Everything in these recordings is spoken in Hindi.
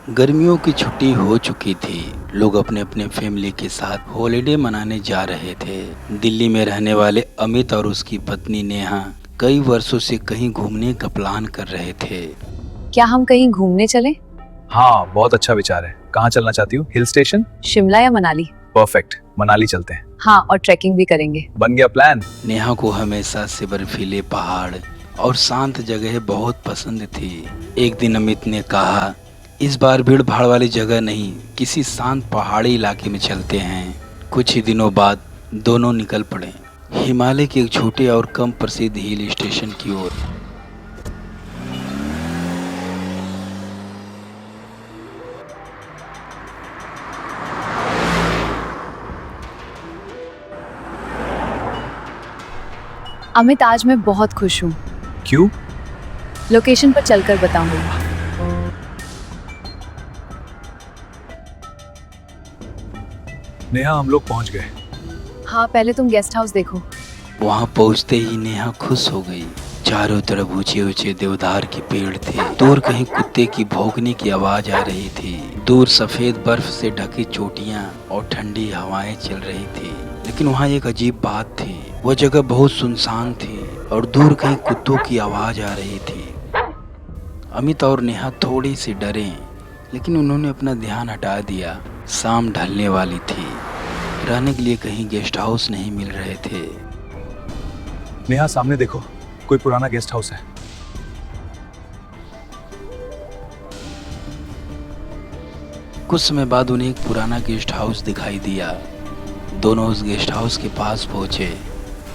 गर्मियों की छुट्टी हो चुकी थी। लोग अपने अपने फैमिली के साथ हॉलिडे मनाने जा रहे थे। दिल्ली में रहने वाले अमित और उसकी पत्नी नेहा कई वर्षों से कहीं घूमने का प्लान कर रहे थे। क्या हम कहीं घूमने चलें? हाँ, बहुत अच्छा विचार है। कहाँ चलना चाहती हो? Hill station? शिमला या मनाली? परफेक्ट, मनाली चलते हैं। हाँ, और ट्रैकिंग भी करेंगे। बन गया प्लान। नेहा को हमेशा से बर्फीले पहाड़ और शांत जगह बहुत पसंद थी। एक दिन अमित ने कहा, इस बार भीड़ भाड़ वाली जगह नहीं, किसी शांत पहाड़ी इलाके में चलते हैं। कुछ ही दिनों बाद दोनों निकल पड़े हिमालय के एक छोटे और कम प्रसिद्ध हिल स्टेशन की ओर। अमित, आज मैं बहुत खुश हूँ। क्यों? लोकेशन पर चलकर बताऊंगी। नेहा, हम लोग पहुंच गए। हाँ, पहले तुम गेस्ट हाउस देखो। वहां पहुंचते ही नेहा खुश हो गई। चारों तरफ ऊंचे ऊंचे देवदार के पेड़ थे। दूर कहीं कुत्ते की भौंकने की आवाज आ रही थी। दूर सफेद बर्फ से ढकी चोटियां और ठंडी हवाएं चल रही थी। लेकिन वहां एक अजीब बात थी। वह जगह बहुत सुनसान थी और दूर कहीं कुत्तों की आवाज आ रही थी। अमित और नेहा थोड़ी सी डरे, लेकिन उन्होंने अपना ध्यान हटा दिया। शाम ढलने वाली थी। रहने के लिए कहीं गेस्ट हाउस नहीं मिल रहे थे। नेहा, सामने देखो, कोई पुराना गेस्ट हाउस है। कुछ समय बाद उन्हें एक पुराना गेस्ट हाउस दिखाई दिया। दोनों उस गेस्ट हाउस के पास पहुंचे।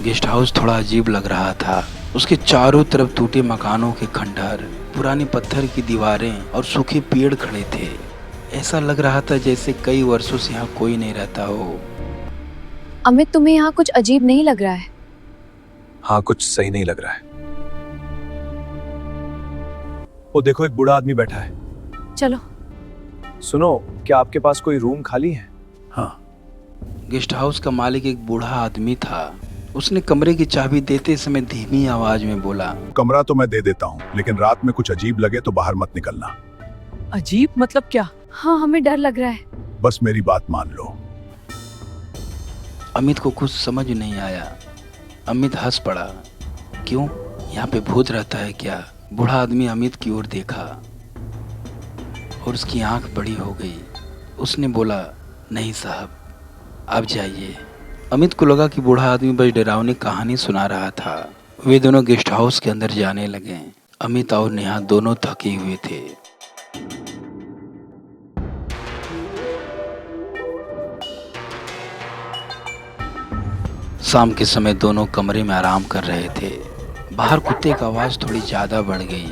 गेस्ट हाउस थोड़ा अजीब लग रहा था। उसके चारों तरफ टूटे मकानों के खंडहर, पुरानी पत्थर की दीवारें और सूखे पेड़ खड़े थे। ऐसा लग रहा था जैसे कई वर्षों से यहाँ कोई नहीं रहता हो। अमित, तुम्हें यहाँ कुछ अजीब नहीं लग रहा है? हाँ, कुछ सही नहीं लग रहा है। वो देखो, एक बूढ़ा आदमी बैठा है। चलो। सुनो, क्या आपके पास कोई रूम खाली है? हाँ। गेस्ट हाउस का मालिक एक बूढ़ा आदमी था। उसने कमरे की चाबी देते समय धीमी आवाज में बोला, कमरा तो मैं दे देता हूँ, लेकिन रात में कुछ अजीब लगे तो बाहर मत निकलना। अजीब मतलब क्या? हाँ, हमें डर लग रहा है। बस मेरी बात मान लो। अमित को कुछ समझ नहीं आया। अमित हंस पड़ा। क्यों, यहाँ पे भूत रहता है क्या? बूढ़ा आदमी अमित की ओर देखा और उसकी आंख बड़ी हो गई। उसने बोला, नहीं साहब, आप जाइए। अमित को लगा कि बूढ़ा आदमी बस डरावनी कहानी सुना रहा था। वे दोनों गेस्ट हाउस के अंदर जाने लगे। अमित और नेहा दोनों थके हुए थे। शाम के समय दोनों कमरे में आराम कर रहे थे। बाहर कुत्ते की आवाज थोड़ी ज्यादा बढ़ गई।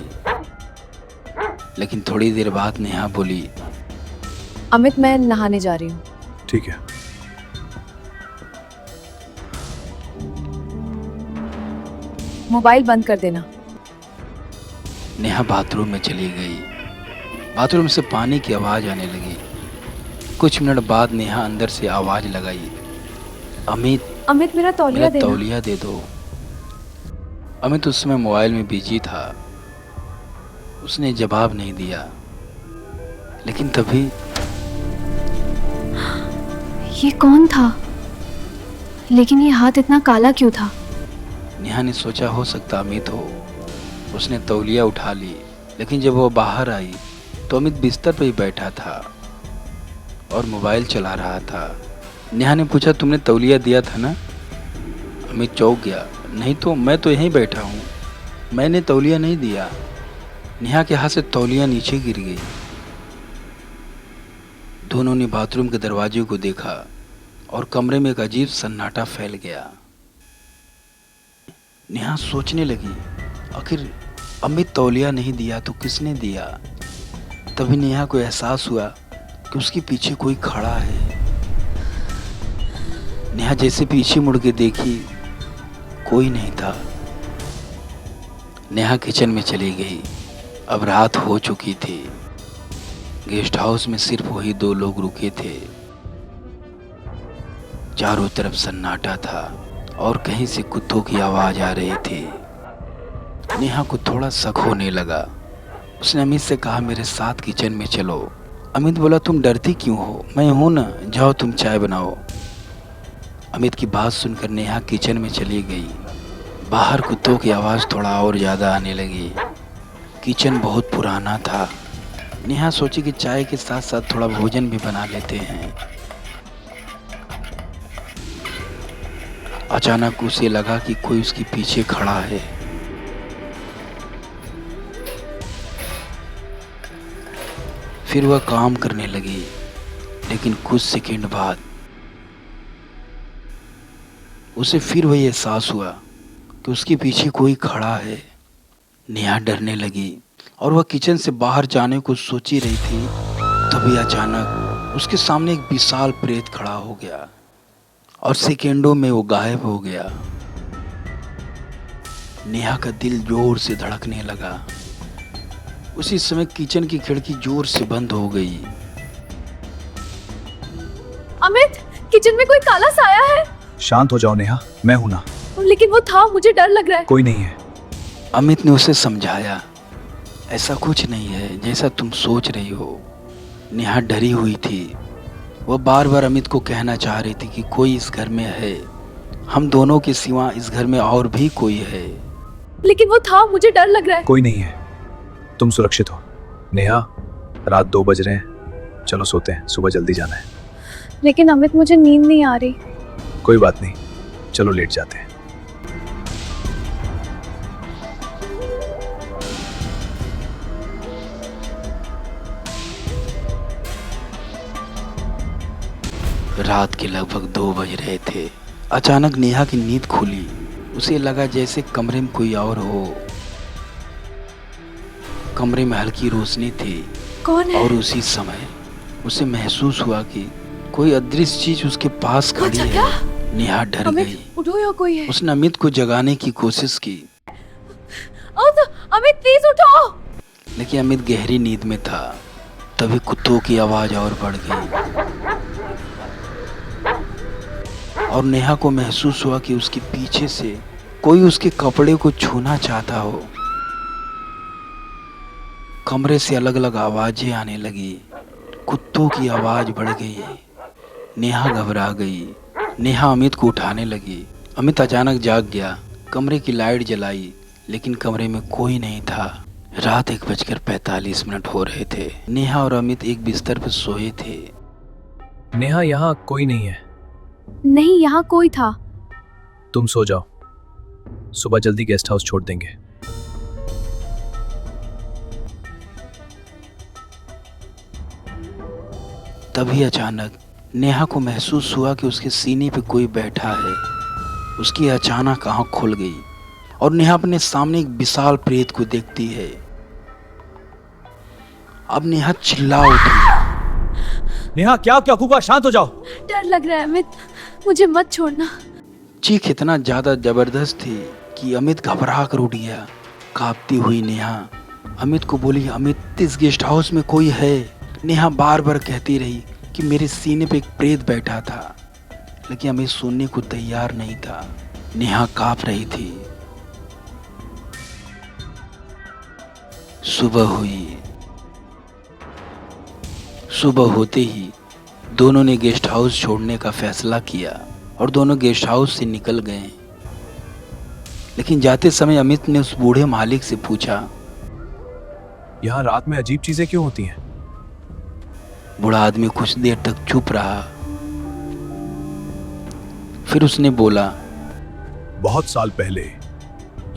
लेकिन थोड़ी देर बाद नेहा बोली, अमित, मैं नहाने जा रही हूँ। ठीक है। मोबाइल बंद कर देना। नेहा बाथरूम में चली गई। बाथरूम से पानी की आवाज आने लगी। कुछ मिनट बाद नेहा अंदर से आवाज लगाई, अमित, अमित, मेरा तौलिया मेरा देना। तौलिया दे दो। अमित उस समय मोबाइल में बिजी था। उसने जवाब नहीं दिया। लेकिन तभी ये कौन था? लेकिन ये हाथ इतना काला क्यों था? नेहा ने सोचा हो सकता अमित हो। उसने तौलिया उठा ली। लेकिन जब वो बाहर आई तो अमित बिस्तर पर ही बैठा था और मोबाइल चला रहा था। नेहा ने पूछा, तुमने तौलिया दिया था ना? अमित चौंक गया। नहीं तो मैं तो यहीं बैठा हूँ, मैंने तौलिया नहीं दिया। नेहा के हाथ से तौलिया नीचे गिर गई। दोनों ने बाथरूम के दरवाजे को देखा और कमरे में एक अजीब सन्नाटा फैल गया। नेहा सोचने लगी, आखिर अमित तौलिया नहीं दिया तो किसने दिया? तभी नेहा को एहसास हुआ कि उसके पीछे कोई खड़ा है। नेहा जैसे पीछे मुड़ के देखी, कोई नहीं था। नेहा किचन में चली गई। अब रात हो चुकी थी। गेस्ट हाउस में सिर्फ वही दो लोग रुके थे। चारों तरफ सन्नाटा था और कहीं से कुत्तों की आवाज आ रही थी। नेहा को थोड़ा शक होने लगा। उसने अमित से कहा, मेरे साथ किचन में चलो। अमित बोला, तुम डरती क्यों हो, मैं हूं ना, जाओ तुम चाय बनाओ। अमित की बात सुनकर नेहा किचन में चली गई। बाहर कुत्तों की आवाज़ थोड़ा और ज़्यादा आने लगी। किचन बहुत पुराना था। नेहा सोची कि चाय के साथ साथ थोड़ा भोजन भी बना लेते हैं। अचानक उसे लगा कि कोई उसके पीछे खड़ा है। फिर वह काम करने लगी, लेकिन कुछ सेकंड बाद उसे फिर वही एहसास हुआ कि उसके पीछे कोई खड़ा है। नेहा डरने लगी और वह किचन से बाहर जाने को सोच ही रही थी, तभी अचानक उसके सामने एक विशाल प्रेत खड़ा हो गया और सेकेंडों में वो गायब हो गया। नेहा का दिल जोर से धड़कने लगा। उसी समय किचन की खिड़की जोर से बंद हो गई। अमित, किचन में कोई काला साया है। शांत हो जाओ नेहा, मैं हूं ना। लेकिन वो था, मुझे डर लग रहा है। कोई नहीं है। अमित ने उसे समझाया, ऐसा कुछ नहीं है जैसा तुम सोच रही हो। नेहा डरी हुई थी। वह बार बार अमित को कहना चाह रही थी कि कोई इस घर में है, हम दोनों के सिवा इस घर में और भी कोई है। लेकिन वो था, मुझे डर लग रहा है। कोई नहीं है, तुम सुरक्षित हो। नेहा, रात 2 बज रहे हैं, चलो सोते हैं, सुबह जल्दी जाना है। लेकिन अमित, मुझे नींद नहीं आ रही। कोई बात नहीं, चलो लेट जाते हैं। रात के लगभग 2 बज रहे थे। अचानक नेहा की नींद खुली। उसे लगा जैसे कमरे में कोई और हो। कमरे में हल्की रोशनी थी। कौन है? और उसी समय उसे महसूस हुआ कि कोई अदृश्य चीज उसके पास खड़ी अच्छा, है। क्या? नेहा डर अमित, गई। उठो, यहाँ कोई है। उसने अमित को जगाने की कोशिश की, अमित प्लीज उठो। लेकिन अमित गहरी नींद में था। तभी कुत्तों की आवाज और बढ़ गई और नेहा को महसूस हुआ कि उसके पीछे से कोई उसके कपड़े को छूना चाहता हो। कमरे से अलग अलग आवाजें आने लगी। कुत्तों की आवाज बढ़ गई। नेहा घबरा गई। नेहा अमित को उठाने लगी। अमित अचानक जाग गया। कमरे की लाइट जलाई, लेकिन कमरे में कोई नहीं था। रात 1:45 हो रहे थे। नेहा और अमित एक बिस्तर पर सोए थे। नेहा, यहाँ कोई नहीं है। नहीं, यहाँ कोई था। तुम सो जाओ, सुबह जल्दी गेस्ट हाउस छोड़ देंगे। तभी अचानक नेहा को महसूस हुआ कि उसके सीने पे कोई बैठा है। उसकी अचानक आंख खुल गई और नेहा अपने सामने एक विशाल प्रेत को देखती है। अब नेहा चिल्ला उठी। नेहा, क्या क्या हुआ? शांत हो जाओ। डर लग रहा है अमित, मुझे मत छोड़ना। चीख इतना ज्यादा जबरदस्त थी कि अमित घबरा कर उठ गया। कांपती हुई नेहा अमित को बोली, अमित इस गेस्ट हाउस में कोई है। नेहा बार बार कहती रही कि मेरे सीने पे एक प्रेत बैठा था, लेकिन अमित सुनने को तैयार नहीं था। नेहा कांप रही थी। सुबह हुई। सुबह होते ही दोनों ने गेस्ट हाउस छोड़ने का फैसला किया और दोनों गेस्ट हाउस से निकल गए। लेकिन जाते समय अमित ने उस बूढ़े मालिक से पूछा, यहाँ रात में अजीब चीजें क्यों होती हैं? बूढ़ा आदमी कुछ देर तक चुप रहा। फिर उसने बोला, बहुत साल पहले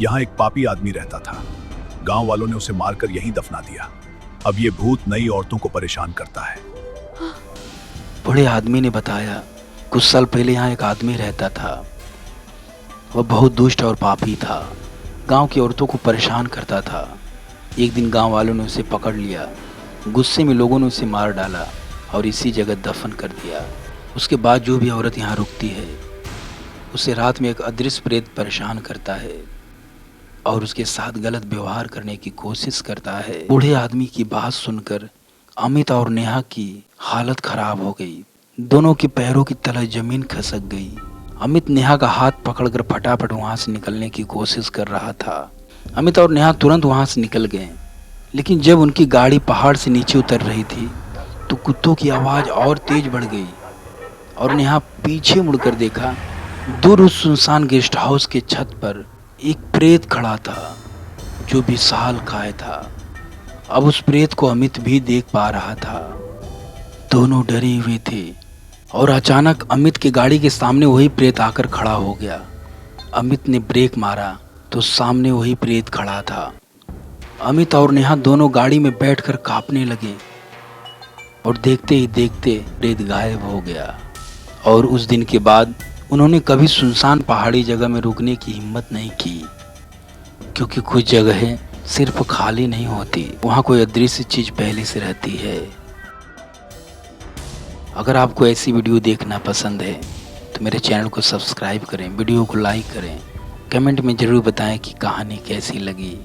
यहाँ एक पापी आदमी रहता था। गांव वालों ने उसे मारकर यहीं दफना दिया। अब ये भूत नई औरतों को परेशान करता है। बूढ़े आदमी ने बताया, कुछ साल पहले यहाँ एक आदमी रहता था। वह बहुत दुष्ट और पापी था। गांव की औरतों को परेशान करता था। एक दिन गांव वालों ने उसे पकड़ लिया। गुस्से में लोगों ने उसे मार डाला और इसी जगह दफन कर दिया। उसके बाद जो भी औरत यहाँ रुकती है, उसे रात में एक अदृश्य प्रेत परेशान करता है और उसके साथ गलत व्यवहार करने की कोशिश करता है। बूढ़े आदमी की बात सुनकर अमित और नेहा की हालत खराब हो गई। दोनों के पैरों की तले जमीन खसक गई। अमित नेहा का हाथ पकड़कर फटाफट वहां से निकलने की कोशिश कर रहा था। अमित और नेहा तुरंत वहां से निकल गए, लेकिन जब उनकी गाड़ी पहाड़ से नीचे उतर रही थी तो कुत्तों की आवाज़ और तेज बढ़ गई और नेहा पीछे मुड़कर देखा। दूर उस सुनसान गेस्ट हाउस के छत पर एक प्रेत खड़ा था जो विशालकाय था। अब उस प्रेत को अमित भी देख पा रहा था। दोनों डरे हुए थे और अचानक अमित की गाड़ी के सामने वही प्रेत आकर खड़ा हो गया। अमित ने ब्रेक मारा तो सामने वही प्रेत खड़ा था। अमित और नेहा दोनों गाड़ी में बैठकर कांपने लगे और देखते ही देखते प्रेत गायब हो गया। और उस दिन के बाद उन्होंने कभी सुनसान पहाड़ी जगह में रुकने की हिम्मत नहीं की, क्योंकि कुछ जगहें सिर्फ खाली नहीं होती, वहाँ कोई अदृश्य चीज पहले से रहती है। अगर आपको ऐसी वीडियो देखना पसंद है तो मेरे चैनल को सब्सक्राइब करें, वीडियो को लाइक करें, कमेंट में ज़रूर बताएं कि कहानी कैसी लगी।